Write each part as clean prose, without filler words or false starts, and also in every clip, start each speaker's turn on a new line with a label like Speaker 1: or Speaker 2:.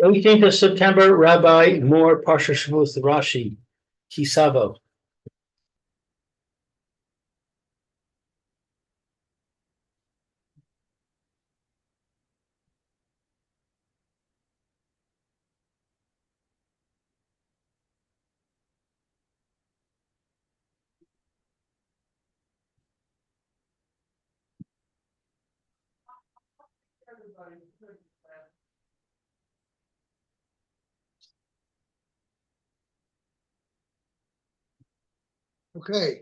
Speaker 1: 18th of September, Rabbi Moore, Parsha Shavuos, Rashi, Savo.
Speaker 2: Okay.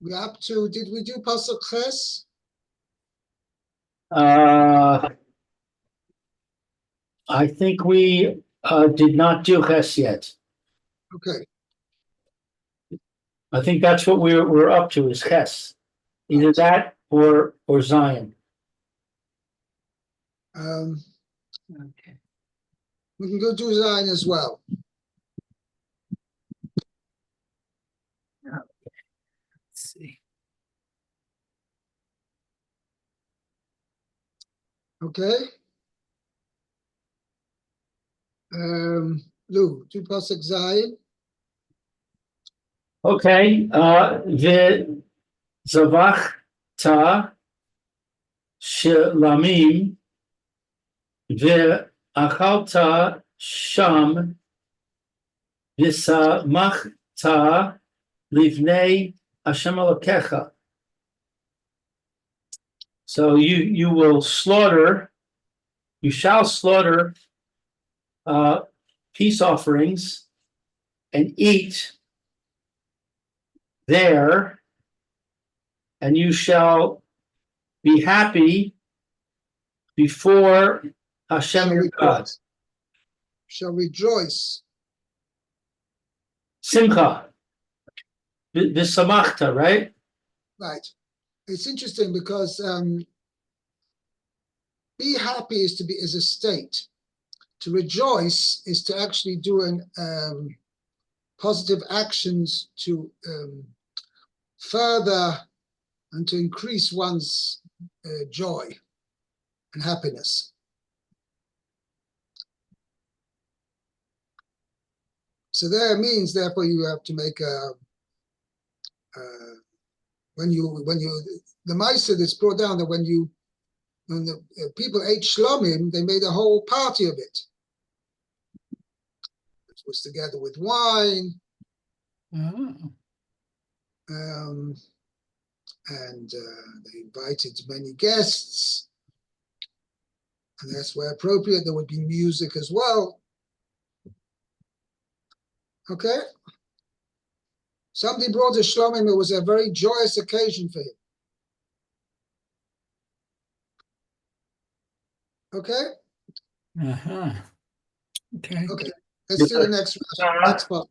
Speaker 2: We're up to, did we do Pasuk Ches?
Speaker 1: I think we did not do Ches yet.
Speaker 2: Okay.
Speaker 1: I think that's what we're up to is Ches. Either that or Zion.
Speaker 2: Okay. We can go do Zion as well.
Speaker 1: Okay. Let's see.
Speaker 2: Okay. Lou, do Pasuk Zion.
Speaker 1: Okay. The Zavachta Shelamim Ve'achalta Sham V'samachta Livnei Hashem Elokecha. So you will slaughter, you shall slaughter peace offerings and eat there, and you shall be happy before Hashem your God.
Speaker 2: Shall rejoice.
Speaker 1: Simcha. V'samachta, right?
Speaker 2: Right. It's interesting because be happy is a state. To rejoice is to actually do positive actions to further and to increase one's joy and happiness. So there means, therefore, you have to make when you the Maisa that's brought down that when the people ate shlomim, they made a whole party of it. It was together with wine. And they invited many guests, and that's where appropriate. There would be music as well. Okay. Somebody brought a shlomim. It was a very joyous occasion for him. Okay.
Speaker 3: Okay.
Speaker 2: Okay. Let's do the next part.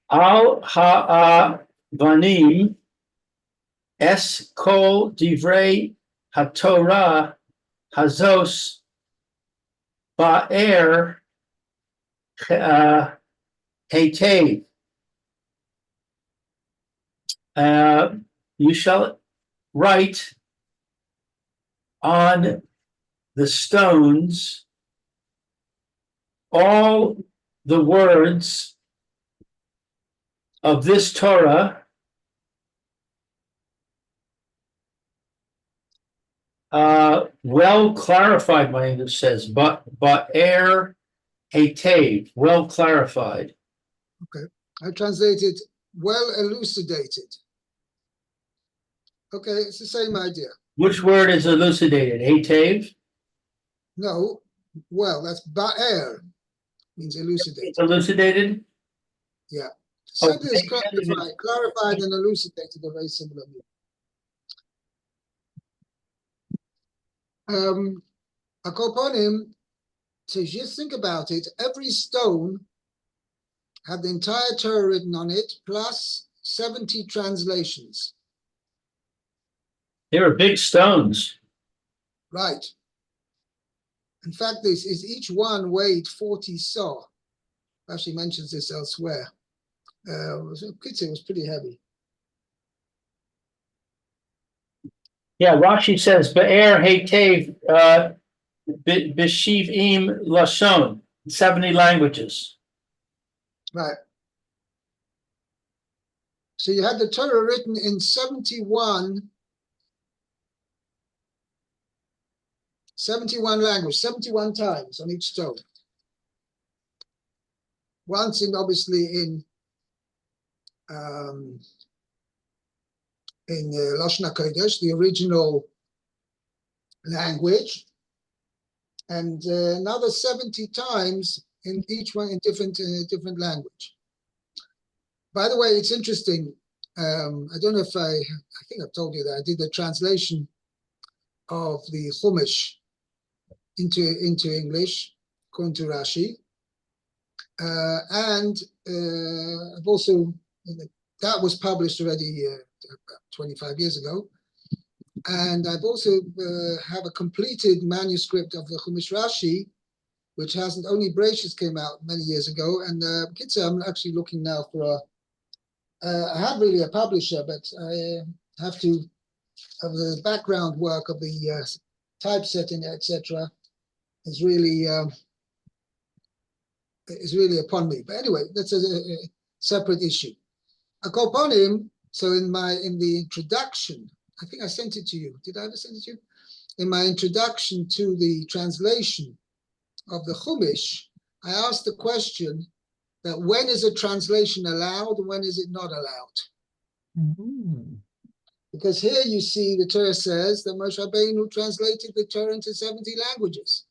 Speaker 1: Al ha'avanim es kol divrei haTorah hazos ba'er hetev. You shall write on the stones all the words of this Torah well clarified, my English says, but er hetev, well clarified.
Speaker 2: Okay, I translated well elucidated. Okay, it's the same idea.
Speaker 1: Which word is elucidated? Hetev?
Speaker 2: No, well, that's ba'er, means elucidated.
Speaker 1: It's elucidated?
Speaker 2: Yeah. Something is clarified and elucidated are very similar. Akoponim, so just think about it, every stone had the entire Torah written on it, plus 70 translations.
Speaker 1: They were big stones.
Speaker 2: Right. In fact, each one weighed 40 saw. Rashi mentions this elsewhere. It was pretty heavy.
Speaker 1: Yeah, Rashi says, Be'er Hetev, B'shiv'im Lashon, 70 languages.
Speaker 2: Right. So you had the Torah written in 71 languages, 71 times on each stone. Once obviously in Lashon HaKodesh, the original language, and another 70 times in each one in different language. By the way, it's interesting. I don't know if I think I've told you that I did the translation of the Chumash into English, according to Rashi. And I've also, that was published already about 25 years ago. And I've also have a completed manuscript of the Chumash Rashi, which hasn't, only Bereshis came out many years ago. And I'm actually looking now for I have really a publisher, but I have to have the background work of the typesetting, etc. is really upon me. But anyway, that's a separate issue. Akoponim. So in the introduction, I think I sent it to you. Did I ever send it to you? In my introduction to the translation of the Chumash, I asked the question that when is a translation allowed and when is it not allowed?
Speaker 3: Mm-hmm.
Speaker 2: Because here you see the Torah says that Moshe Rabbeinu translated the Torah into 70 languages.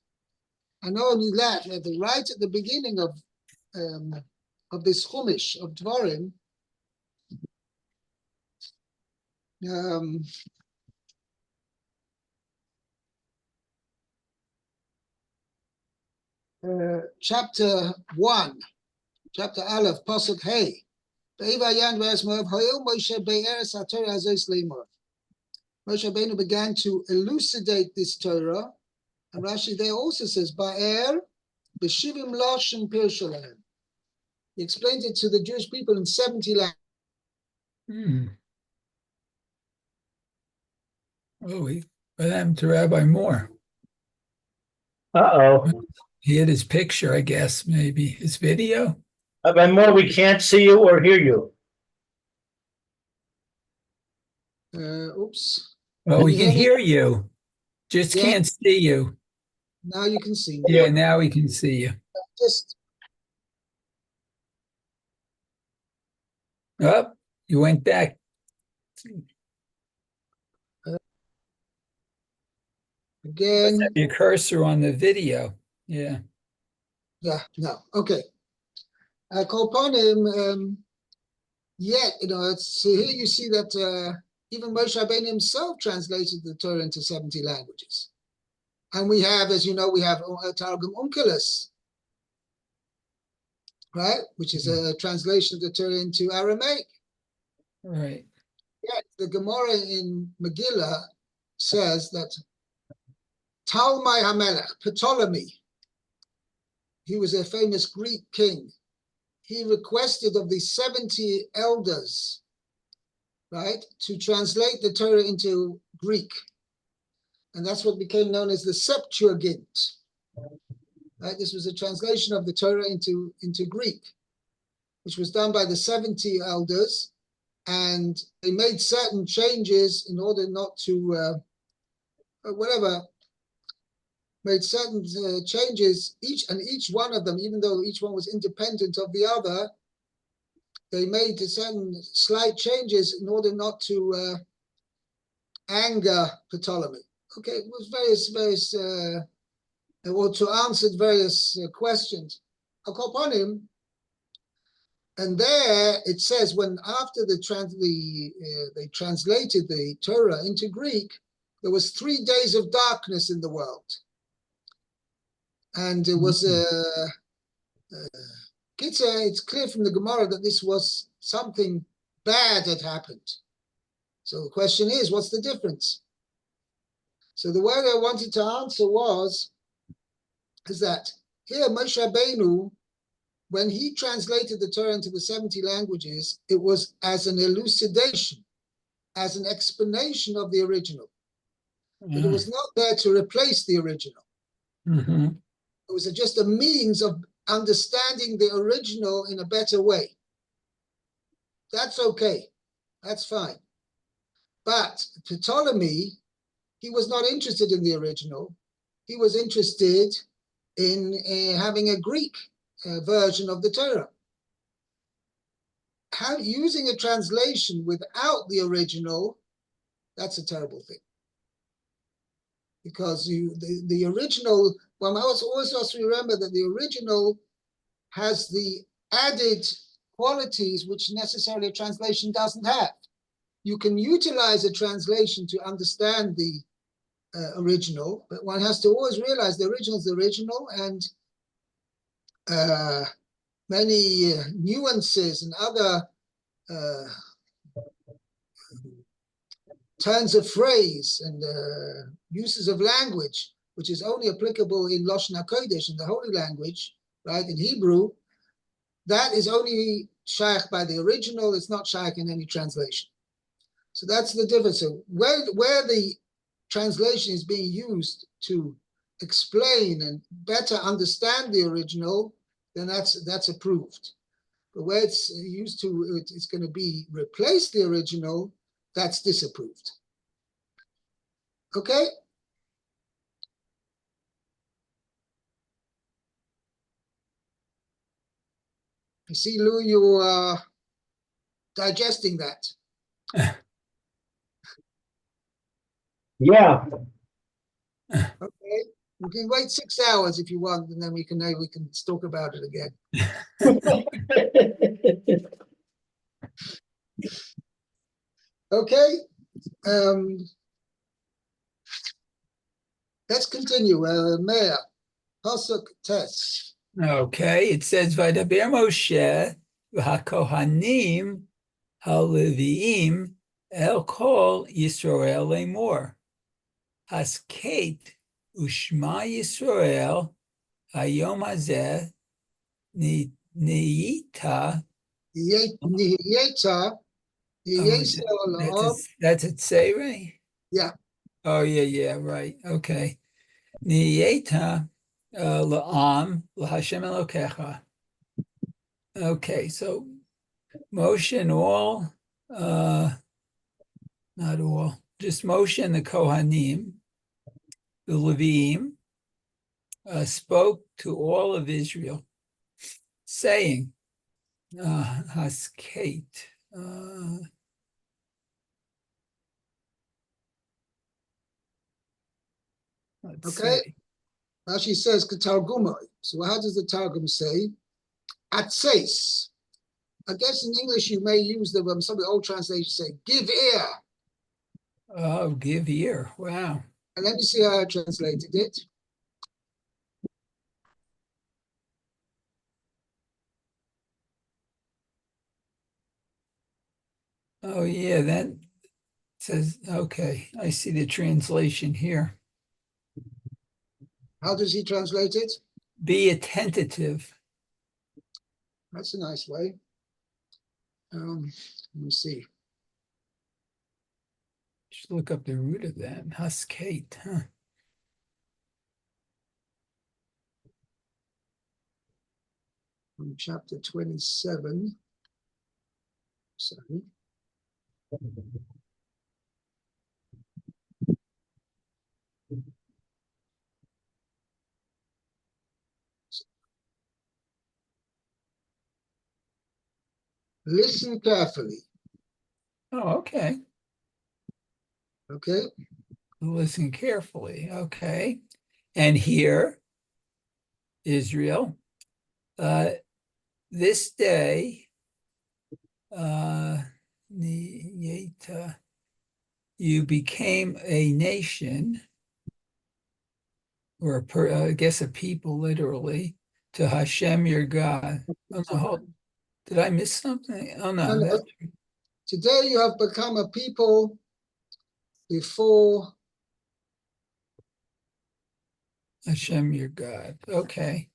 Speaker 2: And not only that, right at the beginning of this Chumash of Dvarim, chapter 1, chapter Aleph, Pasuk Hey. Moshe Rabbeinu began to elucidate this Torah, and Rashi there also says, Ba'er b'shivim lashon pirshalahem. He explained it to the Jewish people in 70 languages.
Speaker 3: Oh, what happened to Rabbi Moore?
Speaker 1: Uh-oh.
Speaker 3: He had his picture, I guess, maybe his video.
Speaker 1: By more, we can't see you or hear you.
Speaker 2: Oops.
Speaker 3: Well, we can hear you, just can't see you.
Speaker 2: Now you can see me.
Speaker 3: Yeah, now we can see you.
Speaker 2: Just
Speaker 3: Oh, you went back.
Speaker 2: Again.
Speaker 3: Your cursor on the video. Yeah.
Speaker 2: Yeah, no. Okay. Kolponim, yet, so here you see that even Moshe Rabbeinu himself translated the Torah into 70 languages. And we have, as you know, we have Targum Onkelos, right? Which is a translation of the Torah into Aramaic.
Speaker 3: Right.
Speaker 2: Yet the Gemara in Megillah says that Talmai HaMelech, Ptolemy, he was a famous Greek king. He requested of the 70 elders, right, to translate the Torah into Greek. And that's what became known as the Septuagint. Right? This was a translation of the Torah into Greek, which was done by the 70 elders. And they made certain changes in order not to, made certain changes, each one of them, even though each one was independent of the other, they made certain slight changes in order not to anger Ptolemy. Okay, it was various, or to answer various questions. Upon him, and there it says when after they translated the Torah into Greek, there was 3 days of darkness in the world. And it was it's clear from the Gemara that this was something bad had happened. So the question is, what's the difference? So the way I wanted to answer is that here Moshe Rabbeinu when he translated the Torah into the 70 languages, it was as an elucidation, as an explanation of the original. But it was not there to replace the original.
Speaker 3: Mhm.
Speaker 2: It was just a means of understanding the original in a better way. That's okay. That's fine. But Ptolemy, he was not interested in the original. He was interested in having a Greek version of the Torah. Using a translation without the original, that's a terrible thing. Because the original, one always has to remember that the original has the added qualities which necessarily a translation doesn't have. You can utilize a translation to understand the original, but one has to always realize the original is the original, and many nuances and other turns of phrase and uses of language, which is only applicable in Lashon HaKodesh, in the holy language, right, in Hebrew, that is only shaykh by the original. It's not shaykh in any translation. So that's the difference. So where the translation is being used to explain and better understand the original, then that's approved. But where it's used to, it's going to be replace the original, that's disapproved. Okay? I see, Lou, you are digesting that.
Speaker 1: Yeah,
Speaker 2: Okay? We can wait 6 hours if you want, and then we can talk about it again. Okay? Let's continue. Meir, Pasuk Tes.
Speaker 3: Okay, it says, Vaydaber Moshe v'hakohanim haleviim el kol Yisrael lemor. Hasket ushma Yisrael hayom hazeh niyita.
Speaker 2: Nihiyeta,
Speaker 3: That's it say, right?
Speaker 2: yeah.
Speaker 3: Oh, yeah, right. Okay. Niyeta la'am l'Hashem Elokecha. Okay, so Moshe and all, not all, just Moshe and the Kohanim, the Levim, spoke to all of Israel, saying, Hasket, let's
Speaker 2: Okay.
Speaker 3: see.
Speaker 2: Rashi says Targumai. So how does the Targum say? Atseis. I guess in English you may use some of the old translations say give ear.
Speaker 3: Oh, give ear. Wow.
Speaker 2: And let me see how I translated it.
Speaker 3: Oh, yeah, that says, okay, I see the translation here.
Speaker 2: How does he translate it?
Speaker 3: Be attentive.
Speaker 2: That's a nice way. Let me see.
Speaker 3: Just look up the root of that. Hasket, huh?
Speaker 2: From chapter 27. Sorry. Listen carefully.
Speaker 3: Oh, okay.
Speaker 2: Okay.
Speaker 3: Listen carefully. Okay. And here, Israel, this day, you became a nation, or I guess a people, literally, to Hashem your God. Oh, no, did I miss something? Oh, no.
Speaker 2: No. Today you have become a people before
Speaker 3: Hashem your God. Okay.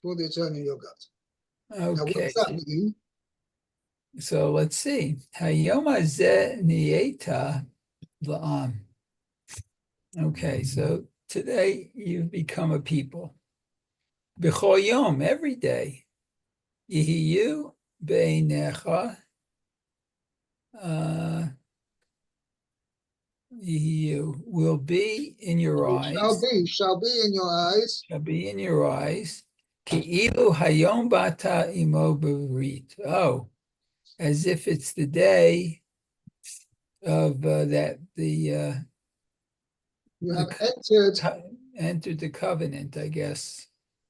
Speaker 2: for the eternal your God. Now, what
Speaker 3: Okay.
Speaker 2: does that mean?
Speaker 3: So let's see. Hayom hazeh niyeta la'am. Okay, so today you've become a people. B'chol yom, every day. Yihiyu beinecha. Yihiyu will be in your eyes.
Speaker 2: Shall be in your eyes.
Speaker 3: Shall be in your eyes. Ki'ilu hayom bata imo berit. Oh, as if it's the day of that
Speaker 2: You have
Speaker 3: entered the covenant, I guess,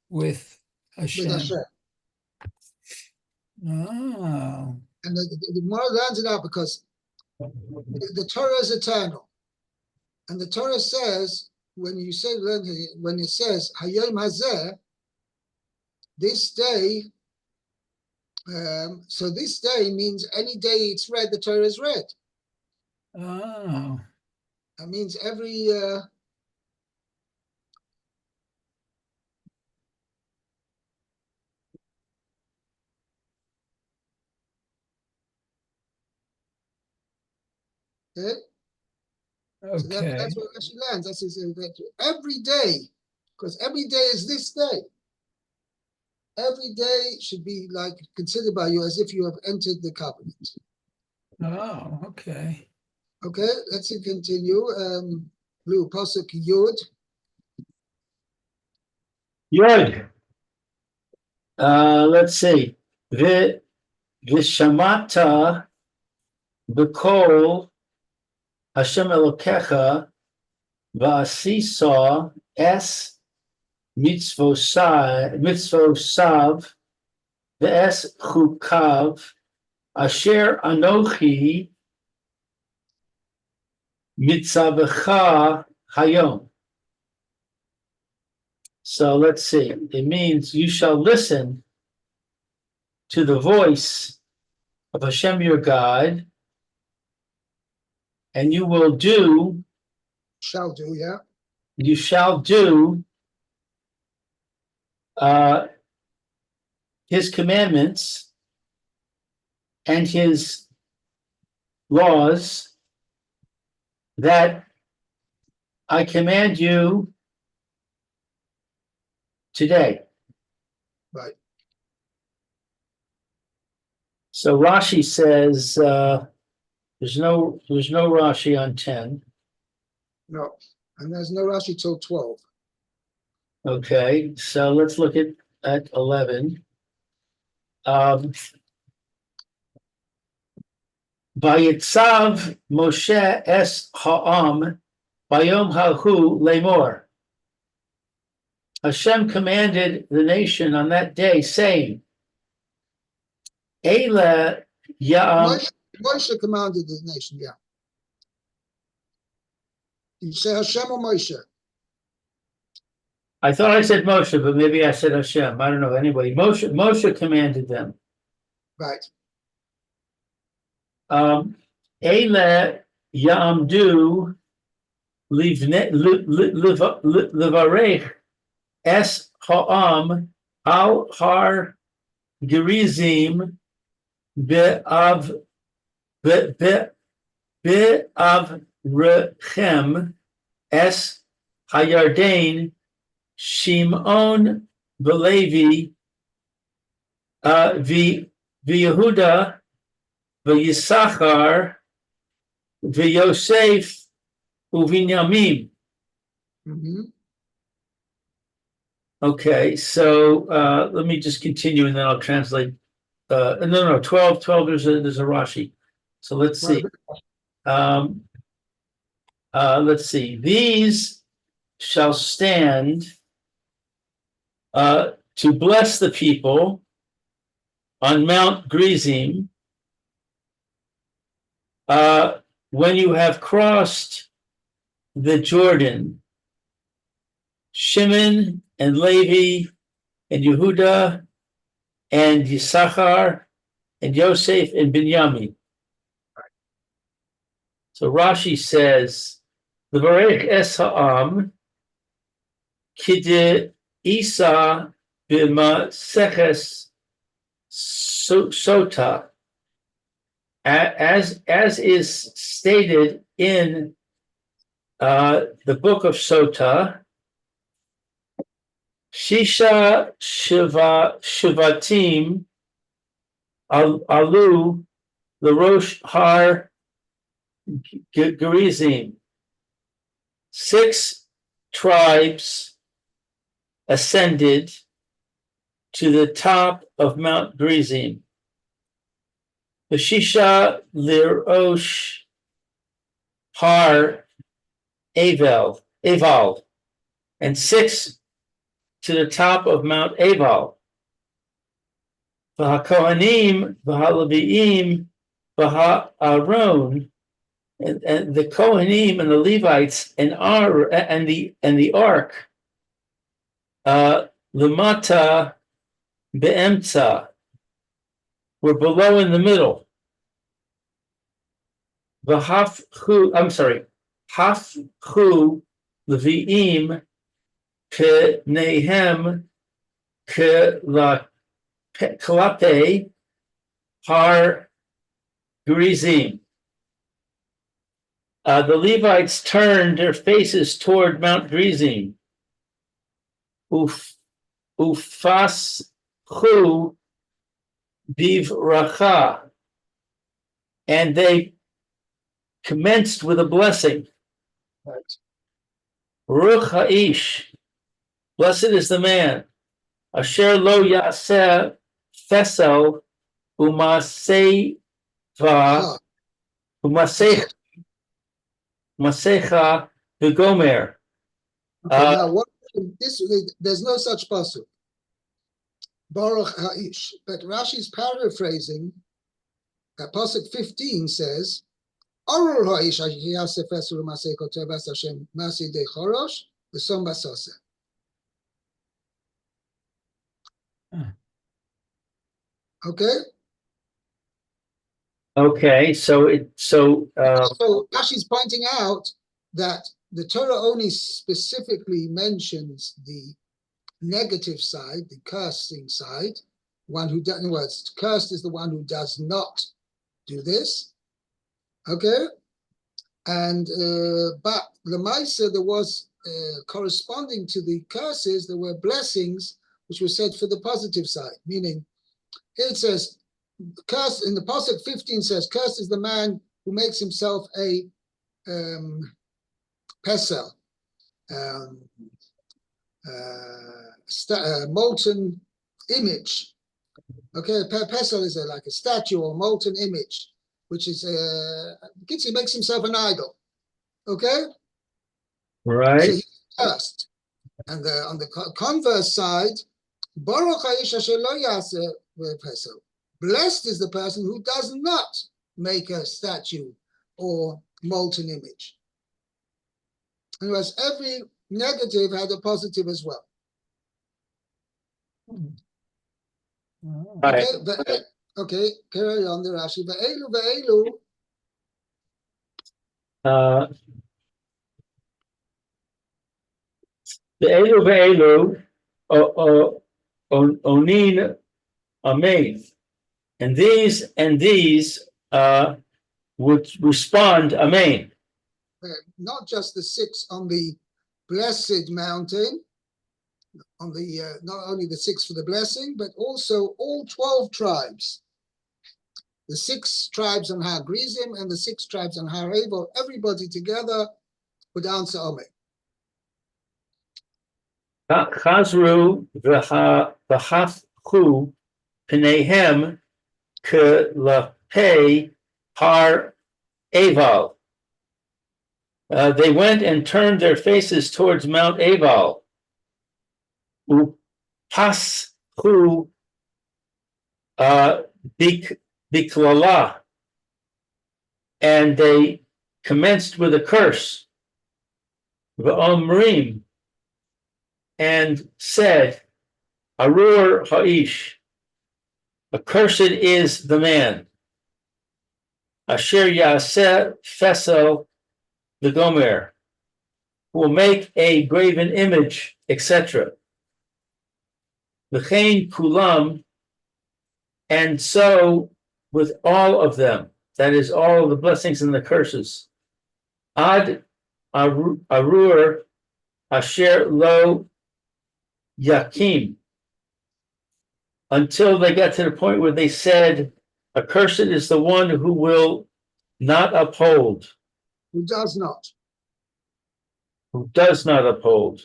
Speaker 3: with Hashem.
Speaker 2: Hashem.
Speaker 3: Oh,
Speaker 2: And the Gemara learns it out because the Torah is eternal. And the Torah says, when it says, Hayom Hazeh, this day, so this day means any day it's read, the Torah is read.
Speaker 3: oh,
Speaker 2: That means every okay? So
Speaker 3: okay.
Speaker 2: that's what Rashi learns. That's that every day, because every day is this day. Every day should be like considered by you as if you have entered the covenant.
Speaker 3: Oh, okay.
Speaker 2: Okay, let's continue. Blue Pasuk Yud.
Speaker 1: Yud. Let's see. Vishamata b'kol Hashem Elokecha v'asisa es mitzvosav v'es chukav asher anochi mitzavecha hayom. So let's see. It means you shall listen to the voice of Hashem your God, and you will do.
Speaker 2: Shall do, yeah.
Speaker 1: You shall do his commandments and his laws that I command you today.
Speaker 2: Right.
Speaker 1: So Rashi says there's no Rashi on 10.
Speaker 2: No. And there's no Rashi till 12.
Speaker 1: Okay, so let's look at 11. Vayitzav Moshe es ha'am bayom hahu lemor. Hashem commanded the nation on that day, saying, Eila ya'am.
Speaker 2: Moshe commanded the nation, yeah. You say Hashem or Moshe?
Speaker 1: I thought I said Moshe, but maybe I said Hashem. I don't know. Anyway, Moshe commanded them.
Speaker 2: Right.
Speaker 1: Eila ya'amdu levarech es ha'am al har gerizim be'avrechem es hayardain Shimon v'Levi v'Yehuda v'Yisachar v'Yosef u'Vinyamim.
Speaker 2: Mm-hmm.
Speaker 1: Okay, so let me just continue and then I'll translate. No, 12, there's a Rashi. So let's see. Let's see. These shall stand to bless the people on Mount Gerizim when you have crossed the Jordan. Shimon and Levi and Yehuda and Yisachar and Yosef and Binyamin. So Rashi says, "L'varech es ha'am kide Isa b'maseches sota, as is stated in the book of Sota, Shisha Shivatim Alu L'Rosh Har Gerizim. 6 tribes ascended to the top of Mount Gerizim. The Shisha L'Rosh Har Aval, and 6 to the top of Mount Aval. V'hakohanim, v'haleviim, v'ha'aron, and the Kohanim and the Levites and the ark, lemata be'emtza, were below in the middle. Hafchu leviim k'nehem k'lape har Gerizim. The Levites turned their faces toward Mount Gerizim. Ufaschu bivracha, and they commenced with a blessing. Baruch ha'ish, blessed is the man, asher lo yaseh fesel umasecha v'gomer.
Speaker 2: Now, there's no such pasuk. Baruch ha'ish, but Rashi's paraphrasing. Pasuk 15 says, Arur ha'ish yaseh fesel umasecha teves Hashem masi de chorosh v'som basase. Okay.
Speaker 1: Okay, so
Speaker 2: Rashi's pointing out that the Torah only specifically mentions the negative side, the cursing side. One who does, in other words, cursed is the one who does not do this. Okay, and but Lemaisa, there was corresponding to the curses, there were blessings which were said for the positive side. Meaning, it says, "Curse." In the pasuk 15 says, "Cursed is the man who makes himself a pesel, molten image." Okay, pesel is like a statue or molten image, which is he makes himself an idol. Okay,
Speaker 1: right.
Speaker 2: so he's cursed. And on the converse side, Baruch ha'ish asher lo yaseh pesel. Blessed is the person who does not make a statue or molten image. In other words, every negative had a positive as well.
Speaker 1: Right.
Speaker 2: Okay, carry on the Rashi. Ve'elu.
Speaker 1: Ve'elu onin amen. And these would respond amen.
Speaker 2: Not just the 6 on the blessed mountain, on the not only the 6 for the blessing, but also all 12 tribes. The 6 tribes on Har Gerizim and the 6 tribes on Har Aval, everybody together would answer amen.
Speaker 1: Chazru v'hafchu pneihem k'lapei har Aval. They went and turned their faces towards Mount Aval. Upaschu biklala, and they commenced with a curse. V'omrim, and said, Arur ha'ish, accursed is the man. Asher yaseh fesel v'gomer, who will make a graven image, etc. v'chein kulam, and so with all of them, that is all of the blessings and the curses. Ad arur asher lo yakim, until they got to the point where they said, accursed is the one who will not uphold,
Speaker 2: who does not.
Speaker 1: who does not uphold.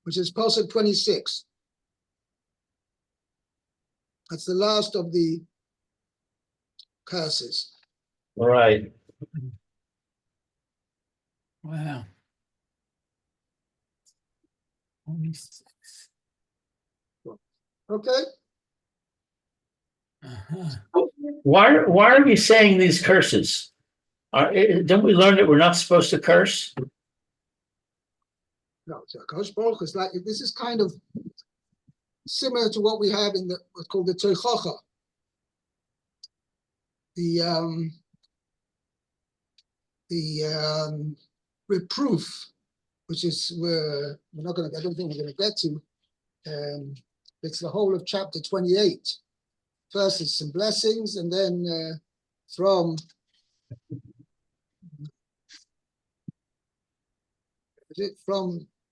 Speaker 2: Which is Pasuk 26. That's the last of the curses.
Speaker 1: All right.
Speaker 3: Wow. 26.
Speaker 2: Okay?
Speaker 3: Uh-huh.
Speaker 1: Why are we saying these curses? Don't we learn that we're not supposed to curse?
Speaker 2: No, so Kosh Baruch is like, this is kind of similar to what we have in what's called the Teichacha. The reproof, which is where I don't think we're going to get to. It's the whole of chapter 28. First, it's some blessings, and then from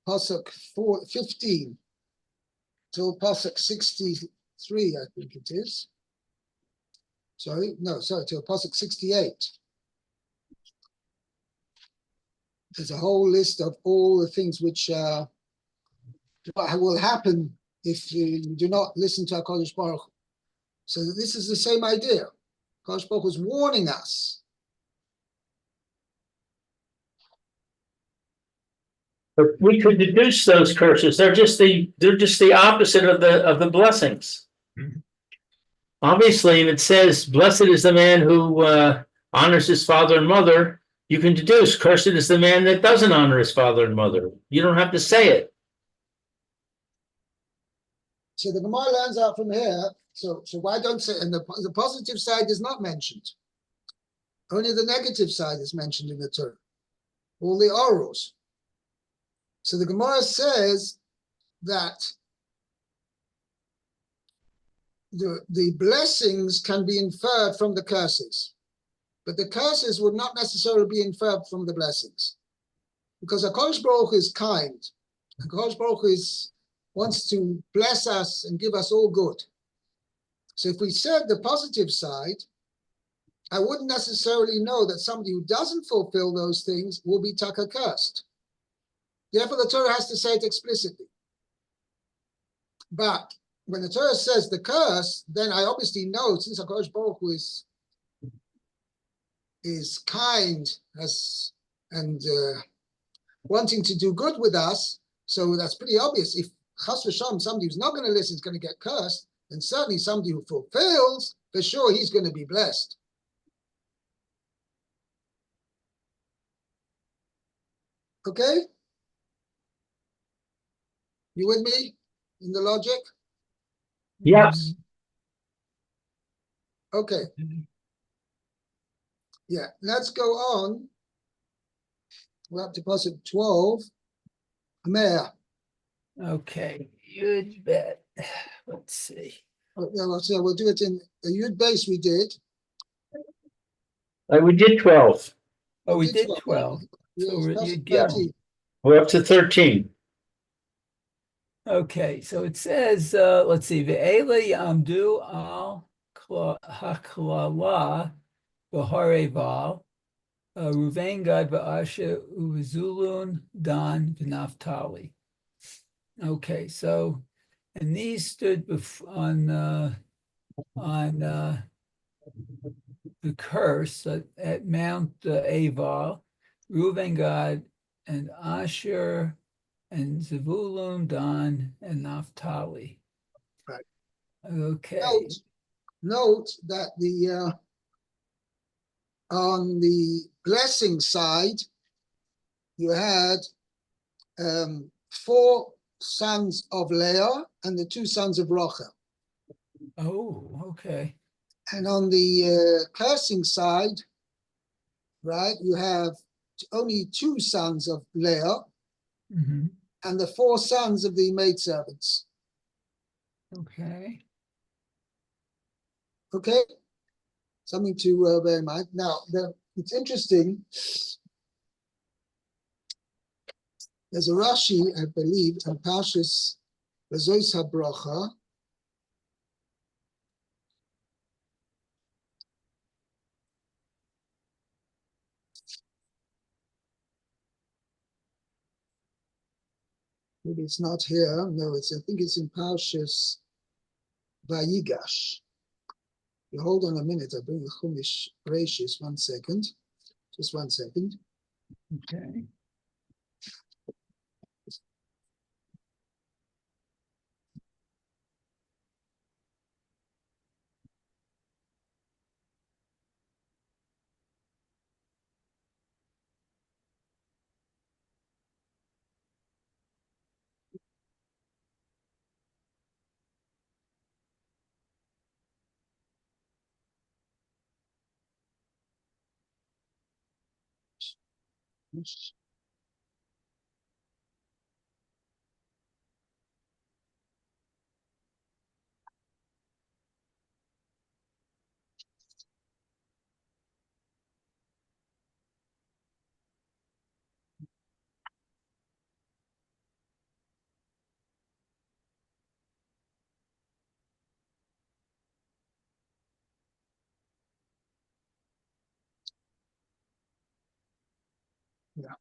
Speaker 2: Pasuk 15 till Pasuk 63, I think it is. Till Pasuk 68. There's a whole list of all the things which will happen if you do not listen to HaKadosh Baruch Hu. So this is the same idea. HaKadosh Baruch Hu was warning us.
Speaker 1: But we could deduce those curses. They're just the opposite of the blessings.
Speaker 3: Mhm.
Speaker 1: Obviously, if it says, "Blessed is the man who honors his father and mother," you can deduce, "Cursed is the man that doesn't honor his father and mother." You don't have to say it.
Speaker 2: So the Gemara learns out from here. So why don't say? And the positive side is not mentioned. Only the negative side is mentioned in the Torah. All the orals. So the Gemara says that the blessings can be inferred from the curses, but the curses would not necessarily be inferred from the blessings, because HaKadosh Baruch Hu is kind. HaKadosh Baruch Hu wants to bless us and give us all good. So if we said the positive side, I wouldn't necessarily know that somebody who doesn't fulfill those things will be taka cursed. Therefore, the Torah has to say it explicitly. But when the Torah says the curse, then I obviously know, since HaKadosh Baruch Hu is kind and wanting to do good with us, so that's pretty obvious. If Chas v'Shalom, somebody who's not going to listen is going to get cursed, then certainly somebody who fulfills, for sure, he's going to be blessed. Okay? You with me in the logic?
Speaker 1: Yes.
Speaker 2: Okay. Yeah, let's go on. We're up to Pasuk 12. Amir.
Speaker 3: Okay, you bet. Let's see.
Speaker 2: We'll do it in the Yud base we did.
Speaker 1: We did 12.
Speaker 3: Oh, we did 12.
Speaker 2: Yes,
Speaker 3: So
Speaker 2: Pasuk
Speaker 3: you get
Speaker 2: 13.
Speaker 1: We're up to 13.
Speaker 3: Okay, so it says, let's see, Ve'ele yamdu al haklala b'hareval, Ruvain Gad v'Asher uvzulun Dan v'Naftali. Okay, so, and these stood on the curse at Mount Aval, Ruvain Gad and Asher and Zebulun, Dan, and Naphtali.
Speaker 2: Right.
Speaker 3: Okay.
Speaker 2: Note that on the blessing side, you had 4 sons of Leah and the 2 sons of Rachel.
Speaker 3: Oh, okay.
Speaker 2: And on the cursing side, right, you have only 2 sons of Leah,
Speaker 3: Mm-hmm.
Speaker 2: and the 4 sons of the maidservants.
Speaker 3: Okay.
Speaker 2: Okay, something to bear in mind. Now, it's interesting. There's a Rashi, I believe, in Parshas Bezos HaBrocha. Maybe it's not here. No, I think it's in Parshas Vayigash. You hold on a minute. I bring the Chumash Rashis. 1 second. Just 1 second.
Speaker 3: Okay.
Speaker 2: Yeah.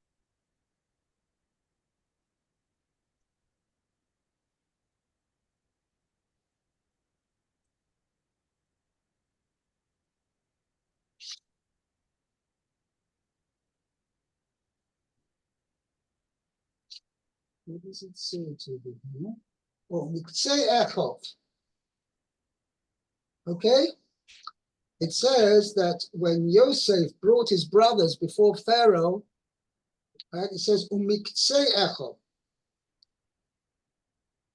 Speaker 2: What does it say to be here? Oh, we could say Echov. Okay? It says that when Yosef brought his brothers before Pharaoh, right, it says Umiktsei Echov.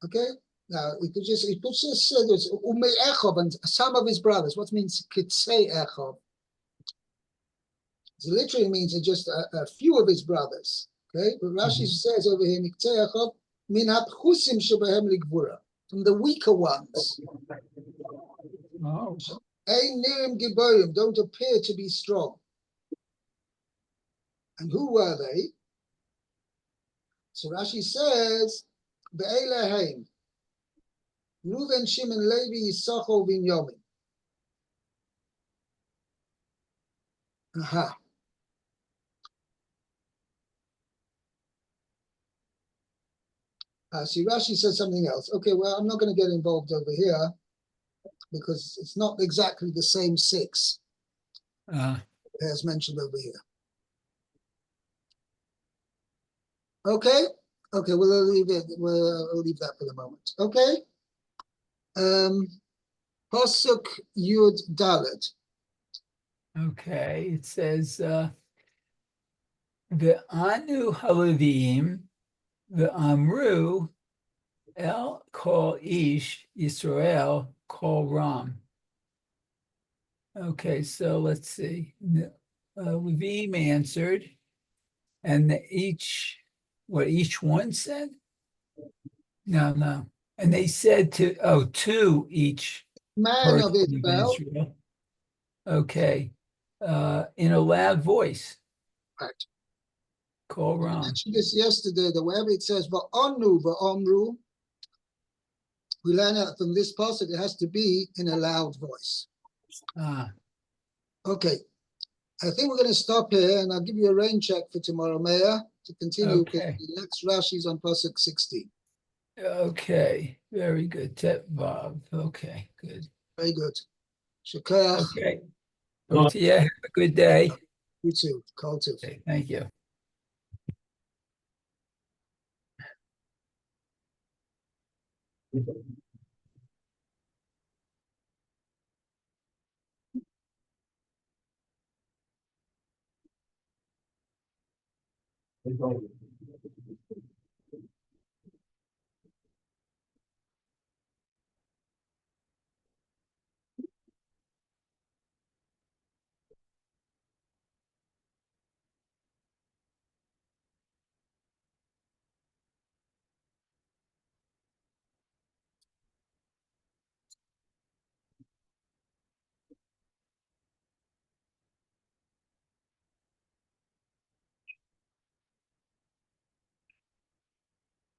Speaker 2: Okay? Now, it could just say this Umei Echov and some of his brothers. What means Kitsei Echov? It literally means it's just a few of his brothers. Okay? But Rashi says over here, Miktsei Echov, min hapchusim shebahem ligvura, from the weaker ones.
Speaker 3: Oh,
Speaker 2: Ein nirim giborim, don't appear to be strong. And who were they? So Rashi says, Be'elehem, Reuven, Shimon, Levi, Yisachar, Binyamin. Aha. See, Rashi says something else. Okay, well, I'm not going to get involved over here because it's not exactly the same 6 as mentioned over here. Okay? Okay, we'll leave it. We'll leave that for the moment. Okay? Pasuk Yud Dalet.
Speaker 3: okay. It says the Anu Halavim, the Amru El Kol Ish Yisrael Kol Ram. Okay, so let's see. Levim answered, and each one said? No. And they said to each
Speaker 2: Man of
Speaker 3: person of
Speaker 2: Israel.
Speaker 3: Israel. Okay. In a loud voice.
Speaker 2: Right.
Speaker 3: Call
Speaker 2: I
Speaker 3: Ram.
Speaker 2: mentioned this yesterday, that wherever it says Va'onu, Va'omru, we learn out from this passage it has to be in a loud voice. Okay, I think we're going to stop here and I'll give you a rain check for tomorrow, Mayor, to continue because
Speaker 3: Okay.
Speaker 2: the next Rashi is on Pasuk 16.
Speaker 3: Okay. Very good. Tet Vav. Okay, good.
Speaker 2: Very good. Shakayach,
Speaker 3: Okay. Talk to you. Have a good day.
Speaker 2: you too. Kol tov.
Speaker 3: Okay, thank you.
Speaker 1: It's over.